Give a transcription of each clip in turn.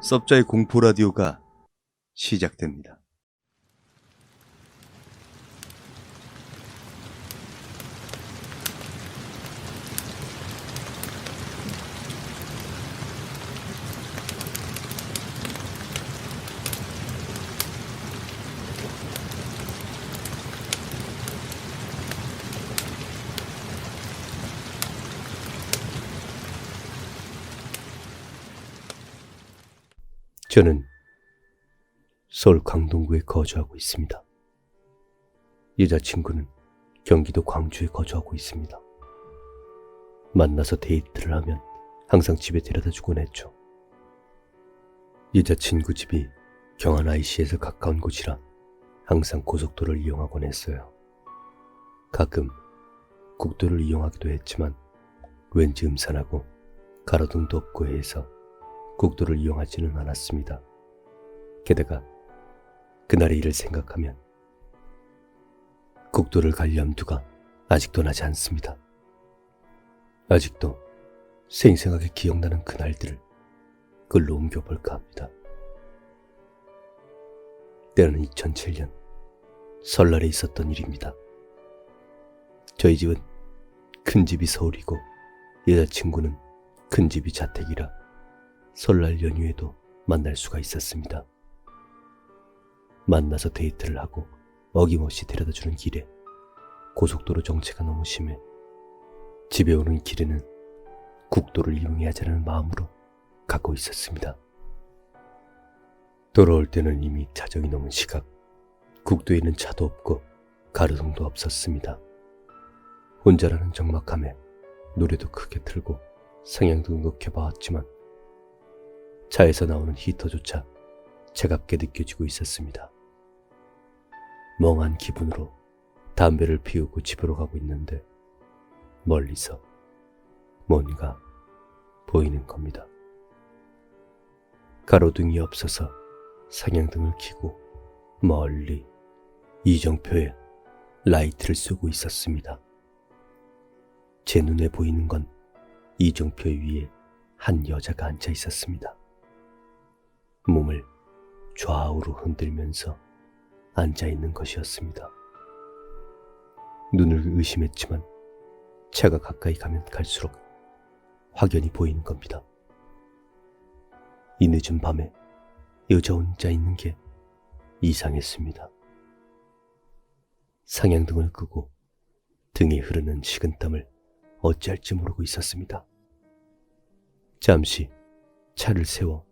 섭자의 공포 라디오가 시작됩니다. 저는 서울 강동구에 거주하고 있습니다. 여자친구는 경기도 광주에 거주하고 있습니다. 만나서 데이트를 하면 항상 집에 데려다 주곤 했죠. 여자친구 집이 경안 IC에서 가까운 곳이라 항상 고속도로를 이용하곤 했어요. 가끔 국도를 이용하기도 했지만 왠지 음산하고 가로등도 없고 해서 국도를 이용하지는 않았습니다. 게다가 그날의 일을 생각하면 국도를 갈 염두가 아직도 나지 않습니다. 아직도 생생하게 기억나는 그날들을 글로 옮겨볼까 합니다. 때는 2007년 설날에 있었던 일입니다. 저희 집은 큰 집이 서울이고 여자친구는 큰 집이 자택이라 설날 연휴에도 만날 수가 있었습니다. 만나서 데이트를 하고 어김없이 데려다주는 길에 고속도로 정체가 너무 심해 집에 오는 길에는 국도를 이용해야 하자는 마음으로 가고 있었습니다. 돌아올 때는 이미 자정이 넘은 시각, 국도에는 차도 없고 가로등도 없었습니다. 혼자라는 적막함에 노래도 크게 틀고 상향등도 켜봐왔지만 차에서 나오는 히터조차 차갑게 느껴지고 있었습니다. 멍한 기분으로 담배를 피우고 집으로 가고 있는데 멀리서 뭔가 보이는 겁니다. 가로등이 없어서 상향등을 켜고 멀리 이정표에 라이트를 쏘고 있었습니다. 제 눈에 보이는 건 이정표 위에 한 여자가 앉아 있었습니다. 몸을 좌우로 흔들면서 앉아있는 것이었습니다. 눈을 의심했지만 차가 가까이 가면 갈수록 확연히 보이는 겁니다. 이 늦은 밤에 여자 혼자 있는 게 이상했습니다. 상향등을 끄고 등에 흐르는 식은땀을 어찌할지 모르고 있었습니다. 잠시 차를 세워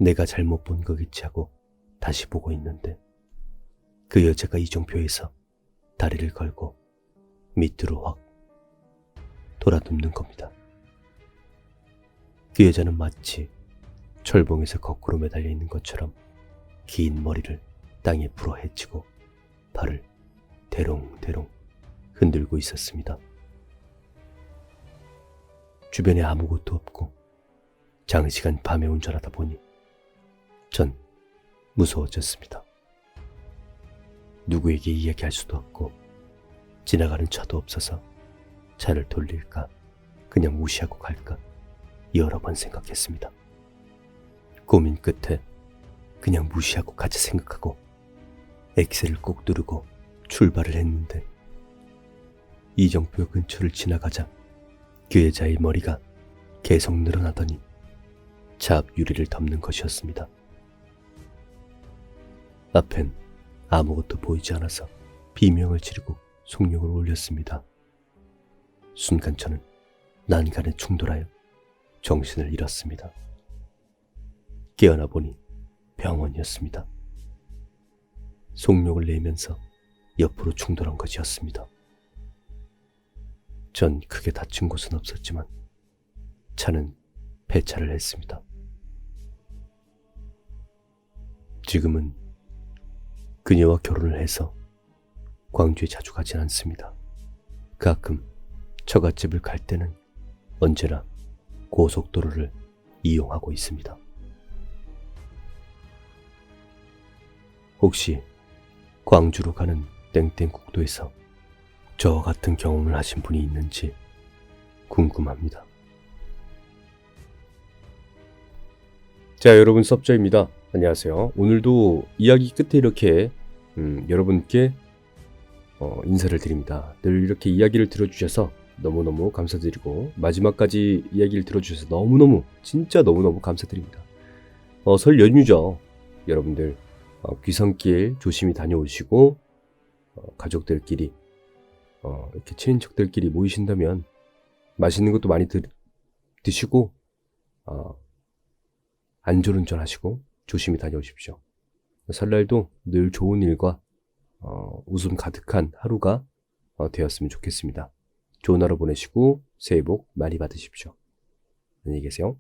내가 잘못 본 거겠지 하고 다시 보고 있는데 그 여자가 이정표에서 다리를 걸고 밑으로 확 돌아눕는 겁니다. 그 여자는 마치 철봉에서 거꾸로 매달려 있는 것처럼 긴 머리를 땅에 불어 헤치고 발을 대롱대롱 흔들고 있었습니다. 주변에 아무것도 없고 장시간 밤에 운전하다 보니 전 무서워졌습니다. 누구에게 이야기할 수도 없고 지나가는 차도 없어서 차를 돌릴까 그냥 무시하고 갈까 여러 번 생각했습니다. 고민 끝에 그냥 무시하고 가자 생각하고 엑셀을 꼭 누르고 출발을 했는데 이정표 근처를 지나가자 그 여자의 머리가 계속 늘어나더니 차 앞 유리를 덮는 것이었습니다. 앞엔 아무것도 보이지 않아서 비명을 지르고 속력을 올렸습니다. 순간 저는 난간에 충돌하여 정신을 잃었습니다. 깨어나 보니 병원이었습니다. 속력을 내면서 옆으로 충돌한 것이었습니다. 전 크게 다친 곳은 없었지만 차는 폐차를 했습니다. 지금은 그녀와 결혼을 해서 광주에 자주 가진 않습니다. 가끔 처갓집을 갈 때는 언제나 고속도로를 이용하고 있습니다. 혹시 광주로 가는 땡땡국도에서 저 같은 경험을 하신 분이 있는지 궁금합니다. 자, 여러분 섭자입니다. 안녕하세요. 오늘도 이야기 끝에 이렇게 여러분께 인사를 드립니다. 늘 이렇게 이야기를 들어주셔서 너무너무 감사드리고 마지막까지 이야기를 들어주셔서 너무너무 진짜 너무너무 감사드립니다. 설 연휴죠. 여러분들 귀성길 조심히 다녀오시고 가족들끼리 이렇게 친인척들끼리 모이신다면 맛있는 것도 많이 드시고 안전운전 하시고 조심히 다녀오십시오. 설날도 늘 좋은 일과 웃음 가득한 하루가 되었으면 좋겠습니다. 좋은 하루 보내시고 새해 복 많이 받으십시오. 안녕히 계세요.